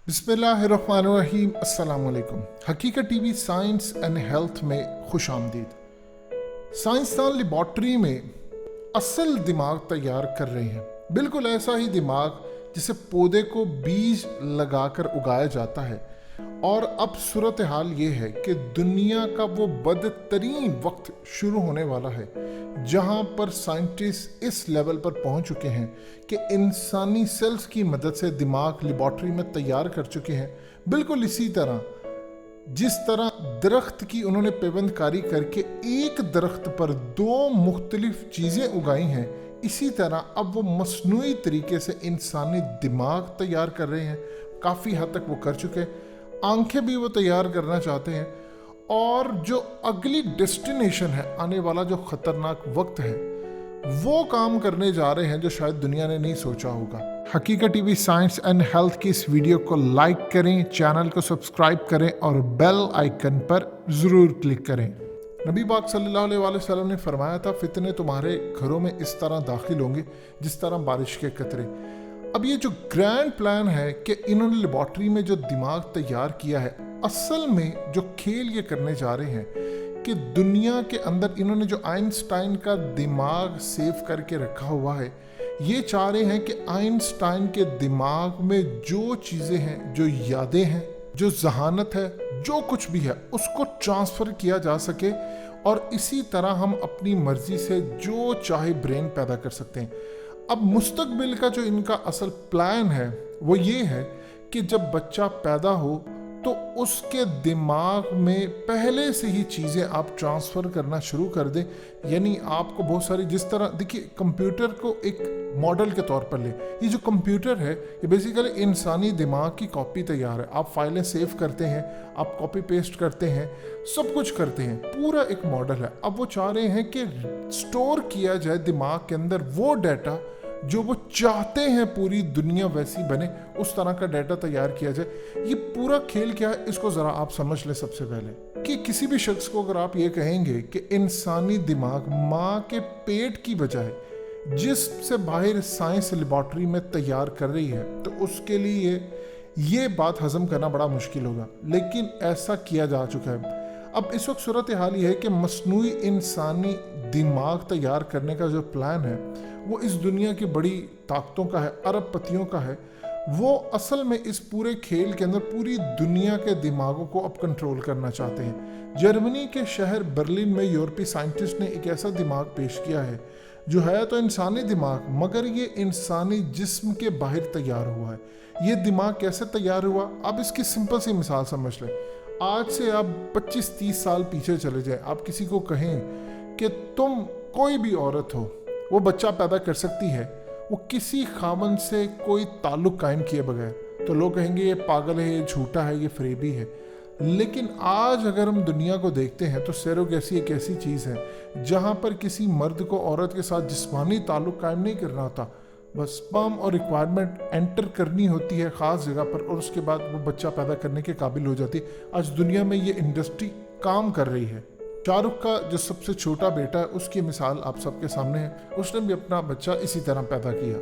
बिस्मिल्लाहिर्रहमानिर्रहीम। अस्सलाम वालेकुम। हकीकत टीवी साइंस एंड हेल्थ में खुश आमदीद। साइंसदान लेबॉर्ट्री में असल दिमाग तैयार कर रहे हैं, बिल्कुल ऐसा ही दिमाग जिसे पौधे को बीज लगाकर उगाया जाता है। और अब सूरत हाल ये है कि दुनिया का वो बदतरीन वक्त शुरू होने वाला है जहां पर साइंटिस्ट इस लेवल पर पहुंच चुके हैं कि इंसानी सेल्स की मदद से दिमाग लेबॉर्ट्री में तैयार कर चुके हैं। बिल्कुल इसी तरह जिस तरह दरख्त की उन्होंने पेवंदकारी करके एक दरख्त पर दो मुख्तलिफ चीज़ें उगाई हैं, इसी तरह अब वो मसनूई तरीके से इंसानी दिमाग तैयार कर रहे हैं। काफ़ी हद तक वो कर चुके हैं, आंखें भी वो तैयार करना चाहते हैं। और जो अगली डेस्टिनेशन है, आने वाला जो ख़तरनाक वक्त है, वो काम करने जा रहे हैं जो शायद दुनिया ने नहीं सोचा होगा। हकीकत टीवी साइंस एंड हेल्थ की इस वीडियो को लाइक करें, चैनल को सब्सक्राइब करें और बेल आइकन पर ज़रूर क्लिक करें। नबी पाक सल्लल्लाहु अलैहि वसल्लम ने फरमाया था, फितने तुम्हारे घरों में इस तरह दाखिल होंगे जिस तरह बारिश के कतरे। अब ये जो ग्रैंड प्लान है कि इन्होंने लेबॉर्ट्री में जो दिमाग तैयार किया है, असल में जो खेल ये करने जा रहे हैं कि दुनिया के अंदर इन्होंने जो आइंस्टाइन का दिमाग सेव करके रखा हुआ है, ये चाह रहे हैं कि आइंस्टाइन के दिमाग में जो चीज़ें हैं, जो यादें हैं, जो जहानत है, जो कुछ भी है, उसको ट्रांसफ़र किया जा सके और इसी तरह हम अपनी मर्ज़ी से जो चाहे ब्रेन पैदा कर सकते हैं। अब मुस्तकबिल का जो इनका असल प्लान है वो ये है कि जब बच्चा पैदा हो तो उसके दिमाग में पहले से ही चीज़ें आप ट्रांसफ़र करना शुरू कर दें। यानी आपको बहुत सारी, जिस तरह देखिए कंप्यूटर को एक मॉडल के तौर पर ले, ये जो कंप्यूटर है ये बेसिकली इंसानी दिमाग की कॉपी तैयार है। आप फाइलें सेव करते हैं, आप कॉपी पेस्ट करते हैं, सब कुछ करते हैं, पूरा एक मॉडल है। अब वो चाह रहे हैं कि स्टोर किया जाए दिमाग के अंदर वो डाटा जो वो चाहते हैं पूरी दुनिया वैसी बने, उस तरह का डाटा तैयार किया जाए। ये पूरा खेल क्या है, इसको ज़रा आप समझ लें। सबसे पहले कि किसी भी शख्स को अगर आप ये कहेंगे कि इंसानी दिमाग माँ के पेट की बजाय जिससे बाहर साइंस लेबॉर्ट्री में तैयार कर रही है, तो उसके लिए ये बात हजम करना बड़ा मुश्किल होगा, लेकिन ऐसा किया जा चुका है। अब इस वक्त सूरत हाल ये है कि मसनूई इंसानी दिमाग तैयार करने का जो प्लान है वो इस दुनिया की बड़ी ताकतों का है, अरबपतियों का है। वो असल में इस पूरे खेल के अंदर पूरी दुनिया के दिमागों को अब कंट्रोल करना चाहते हैं। जर्मनी के शहर बर्लिन में यूरोपीय साइंटिस्ट ने एक ऐसा दिमाग पेश किया है जो है तो इंसानी दिमाग, मगर ये इंसानी जिस्म के बाहर तैयार हुआ है। ये दिमाग कैसे तैयार हुआ, आप इसकी सिंपल सी मिसाल समझ लें। आज से आप 25-30 साल पीछे चले जाएं, आप किसी को कहें कि तुम कोई भी औरत हो, वो बच्चा पैदा कर सकती है, वो किसी खामन से कोई ताल्लुक़ कायम किए बगैर, तो लोग कहेंगे ये पागल है, ये झूठा है, ये फरेबी है। लेकिन आज अगर हम दुनिया को देखते हैं तो सैरोगेसी एक ऐसी चीज़ है जहाँ पर किसी मर्द को औरत के साथ जिस्मानी ताल्लुक़ कायम नहीं करना होता, बस स्पर्म और रिक्वायरमेंट एंटर करनी होती है ख़ास जगह पर और उसके बाद वो बच्चा पैदा करने के काबिल हो जाती है। आज दुनिया में ये इंडस्ट्री काम कर रही है। शाहरुख का जो सबसे छोटा बेटा है, उसकी मिसाल आप सबके सामने है, उसने भी अपना बच्चा इसी तरह पैदा किया।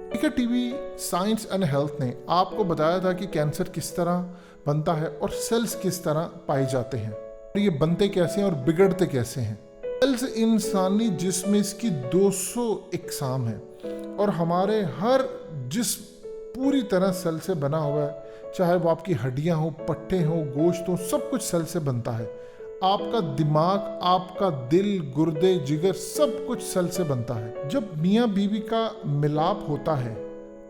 हकीकत टीवी साइंस एंड हेल्थ ने आपको बताया था कि कैंसर किस तरह बनता है और सेल्स किस तरह पाए जाते हैं, और ये बनते कैसे हैं और बिगड़ते कैसे हैं। सेल्स इंसानी जिस्म में इसकी 200 इकसाम है और हमारे हर जिस्म पूरी तरह सेल से बना हुआ है, चाहे वो आपकी हड्डियां हो, पट्टे हो, गोश्त हो, सब कुछ सेल से बनता है। आपका दिमाग, आपका दिल, गुर्दे, जिगर, सब कुछ सेल से बनता है। जब मियाँ बीवी का मिलाप होता है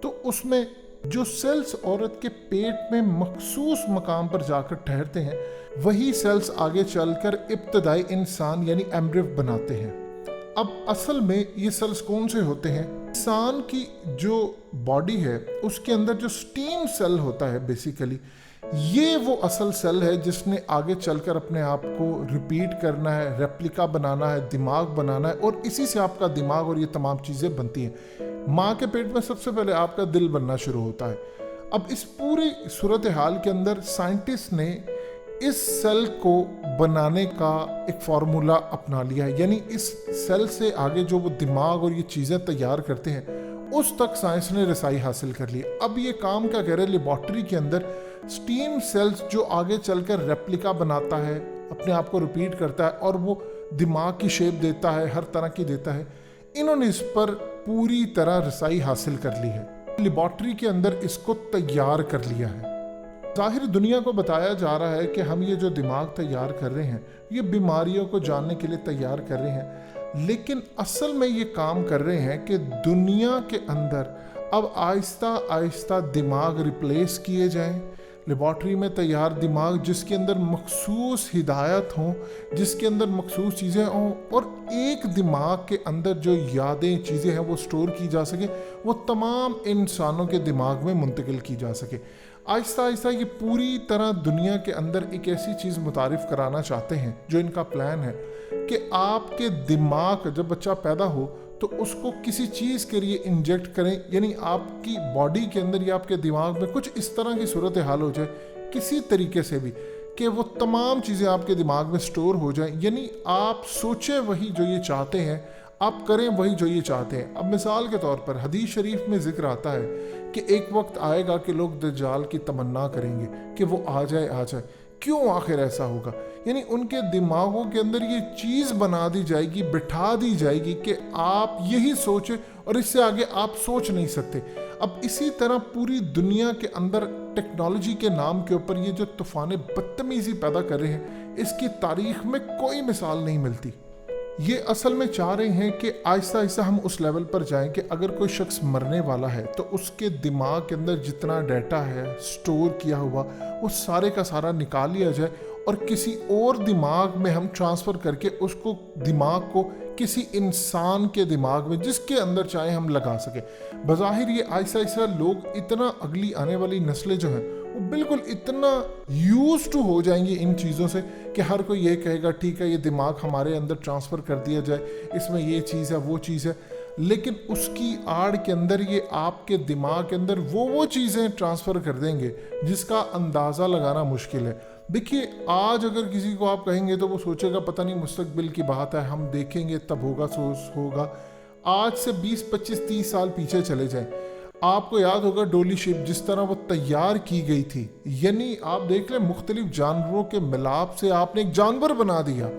तो उसमें जो सेल्स औरत के पेट में मखसूस मकाम पर जाकर ठहरते हैं, वही सेल्स आगे चलकर इब्तदाई इंसान यानी एम्ब्रियो बनाते हैं। अब असल में ये सेल्स कौन से होते हैं? इंसान की जो बॉडी है उसके अंदर जो स्टीम सेल होता है, बेसिकली ये वो असल सेल है जिसने आगे चलकर अपने आप को रिपीट करना है, रेप्लिका बनाना है, दिमाग बनाना है, और इसी से आपका दिमाग और ये तमाम चीज़ें बनती हैं। माँ के पेट में सबसे पहले आपका दिल बनना शुरू होता है। अब इस पूरी सूरत हाल के अंदर साइंटिस्ट ने इस सेल को बनाने का एक फार्मूला अपना लिया है, यानी इस सेल से आगे जो वो दिमाग और ये चीज़ें तैयार करते हैं उस तक साइंस ने रसाई हासिल कर ली। अब ये काम क्या कर रहे हैं, लेबॉर्ट्री के अंदर स्टीम सेल्स जो आगे चलकर रेप्लिका बनाता है, अपने आप को रिपीट करता है और वो दिमाग की शेप देता है, हर तरह की देता है, इन्होंने इस पर पूरी तरह रसाई हासिल कर ली है। लेबॉर्ट्री के अंदर इसको तैयार कर लिया है। ज़ाहिर दुनिया को बताया जा रहा है कि हम ये जो दिमाग तैयार कर रहे हैं ये बीमारियों को जानने के लिए तैयार कर रहे हैं, लेकिन असल में ये काम कर रहे हैं कि दुनिया के अंदर अब आहिस्ता आहिस्ता दिमाग रिप्लेस किए जाएं। लेबॉर्ट्री में तैयार दिमाग जिसके अंदर मखसूस हिदायत हों, जिसके अंदर मखसूस चीज़ें हों, और एक दिमाग के अंदर जो यादें चीज़ें हैं वो स्टोर की जा सके, वो तमाम इंसानों के दिमाग में मुंतकिल की जा सके। आहिस्ता आहिस्ता ये पूरी तरह दुनिया के अंदर एक ऐसी चीज़ मुतारिफ कराना चाहते हैं, जो इनका प्लान है कि आपके दिमाग जब बच्चा पैदा हो तो उसको किसी चीज़ के लिए इंजेक्ट करें, यानी आपकी बॉडी के अंदर या आपके दिमाग में कुछ इस तरह की सूरत हाल हो जाए किसी तरीके से भी कि वो तमाम चीज़ें आपके दिमाग में स्टोर हो जाएं, यानी आप सोचें वही जो ये चाहते हैं, आप करें वही जो ये चाहते हैं। अब मिसाल के तौर पर हदीस शरीफ में जिक्र आता है कि एक वक्त आएगा कि लोग दज्जाल की तमन्ना करेंगे कि वो आ जाए आ जाए। क्यों आखिर ऐसा होगा? यानी उनके दिमागों के अंदर ये चीज़ बना दी जाएगी, बिठा दी जाएगी कि आप यही सोचें और इससे आगे आप सोच नहीं सकते। अब इसी तरह पूरी दुनिया के अंदर टेक्नोलॉजी के नाम के ऊपर ये जो तूफान बदतमीजी पैदा कर रहे हैं, इसकी तारीख में कोई मिसाल नहीं मिलती। ये असल में चाह रहे हैं कि आहिस्ता आहिस्ता हम उस लेवल पर जाएं कि अगर कोई शख्स मरने वाला है तो उसके दिमाग के अंदर जितना डाटा है स्टोर किया हुआ वो सारे का सारा निकाल लिया जाए और किसी और दिमाग में हम ट्रांसफ़र करके उसको दिमाग को किसी इंसान के दिमाग में जिसके अंदर चाहे हम लगा सके। बज़ाहिर ये आहिस्ता आहिस्ता लोग इतना, अगली आने वाली नस्लें जो हैं वो बिल्कुल इतना यूज टू हो जाएंगी इन चीज़ों से कि हर कोई ये कहेगा ठीक है ये दिमाग हमारे अंदर ट्रांसफ़र कर दिया जाए, इसमें ये चीज़ है वो चीज़ है, लेकिन उसकी आड़ के अंदर ये आपके दिमाग के अंदर वो चीज़ें ट्रांसफ़र कर देंगे जिसका अंदाज़ा लगाना मुश्किल है। देखिए आज अगर किसी को आप कहेंगे तो वो सोचेगा पता नहीं मुस्तकबिल की बात है, हम देखेंगे तब होगा सो होगा। आज से 20, 25, 30 साल पीछे चले जाएं, आपको याद होगा डोली शिप जिस तरह वो तैयार की गई थी, यानी आप देख लें मुख्तलिफ जानवरों के मिलाप से आपने एक जानवर बना दिया।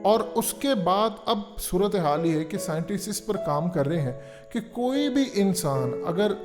और उसके बाद अब सूरत हाल ये है कि साइंटिस्ट इस पर काम कर रहे हैं कि कोई भी इंसान अगर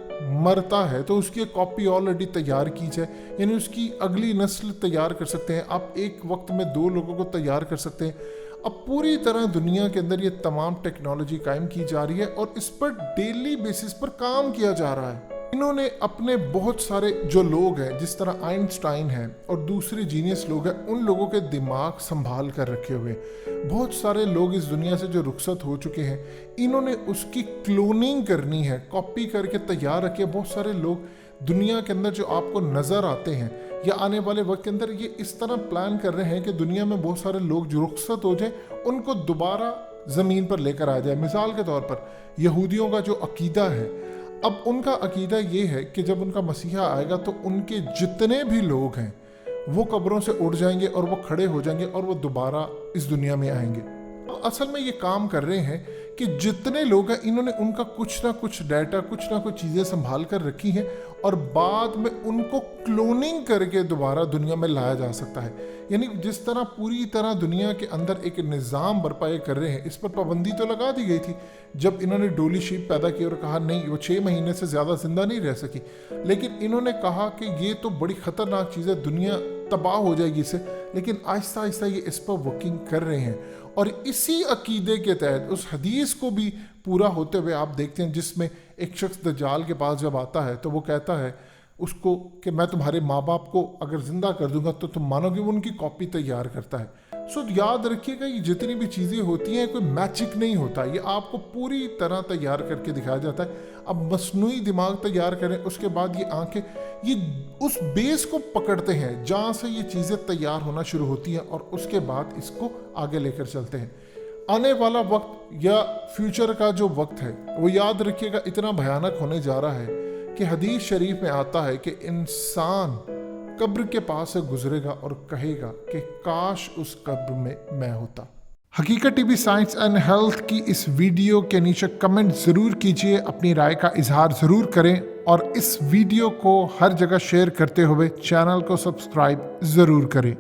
मरता है तो उसकी एक कॉपी ऑलरेडी तैयार की जाए, यानी उसकी अगली नस्ल तैयार कर सकते हैं। आप एक वक्त में 2 लोगों को तैयार कर सकते हैं। अब पूरी तरह दुनिया के अंदर ये तमाम टेक्नोलॉजी कायम की जा रही है और इस पर डेली बेसिस पर काम किया जा रहा है। इन्होंने अपने बहुत सारे जो लोग हैं, जिस तरह आइंस्टाइन है और दूसरे जीनियस लोग हैं, उन लोगों के दिमाग संभाल कर रखे हुए हैं। बहुत सारे लोग इस दुनिया से जो रुखसत हो चुके हैं, इन्होंने उसकी क्लोनिंग करनी है, कॉपी करके तैयार रखे। बहुत सारे लोग दुनिया के अंदर जो आपको नज़र आते हैं या आने वाले वक्त के अंदर ये इस तरह प्लान कर रहे हैं कि दुनिया में बहुत सारे लोग जो रुखसत हो जाए उनको दोबारा ज़मीन पर लेकर आ जाए। मिसाल के तौर पर यहूदियों का जो अकीदा है, अब उनका अकीदा ये है कि जब उनका मसीहा आएगा तो उनके जितने भी लोग हैं वो कब्रों से उठ जाएंगे और वो खड़े हो जाएंगे और वो दोबारा इस दुनिया में आएंगे। असल में ये काम कर रहे हैं कि जितने लोग हैं इन्होंने उनका कुछ ना कुछ डाटा, कुछ ना कुछ चीज़ें संभाल कर रखी हैं और बाद में उनको क्लोनिंग करके दोबारा दुनिया में लाया जा सकता है। यानी जिस तरह पूरी तरह दुनिया के अंदर एक निज़ाम बर्पा कर रहे हैं, इस पर पाबंदी तो लगा दी गई थी जब इन्होंने डोली शीप पैदा की और कहा नहीं वो 6 महीने से ज़्यादा जिंदा नहीं रह सकी, लेकिन इन्होंने कहा कि ये तो बड़ी ख़तरनाक चीज़ है, दुनिया तबाह हो जाएगी इससे। लेकिन आहिस्ता आहिस्ता ये इस पर वर्किंग कर रहे हैं और इसी अकीदे के तहत उस हदीस को भी पूरा होते हुए आप देखते हैं जिसमें एक शख्स दज्जाल के पास जब आता है तो वो कहता है उसको कि मैं तुम्हारे माँ बाप को अगर जिंदा कर दूंगा तो तुम मानोगे, वो उनकी कॉपी तैयार करता है। सो याद रखिएगा ये जितनी भी चीज़ें होती हैं कोई मैजिक नहीं होता, ये आपको पूरी तरह तैयार करके दिखाया जाता है। अब मसनूई दिमाग तैयार करें, उसके बाद ये आंखें ये उस बेस को पकड़ते हैं जहाँ से ये चीज़ें तैयार होना शुरू होती हैं और उसके बाद इसको आगे लेकर चलते हैं। आने वाला वक्त या फ्यूचर का जो वक्त है वो याद रखिएगा इतना भयानक होने जा रहा है कि हदीस शरीफ में आता है कि इंसान कब्र के पास से गुजरेगा और कहेगा कि काश उस कब्र में मैं होता। حقیقت T V science and health کی اس ویڈیو کے نیچے کمنٹ ضرور کیجئے، اپنی رائے کا اظہار ضرور کریں اور اس ویڈیو کو ہر جگہ شیئر کرتے ہوئے چینل کو سبسکرائب ضرور کریں۔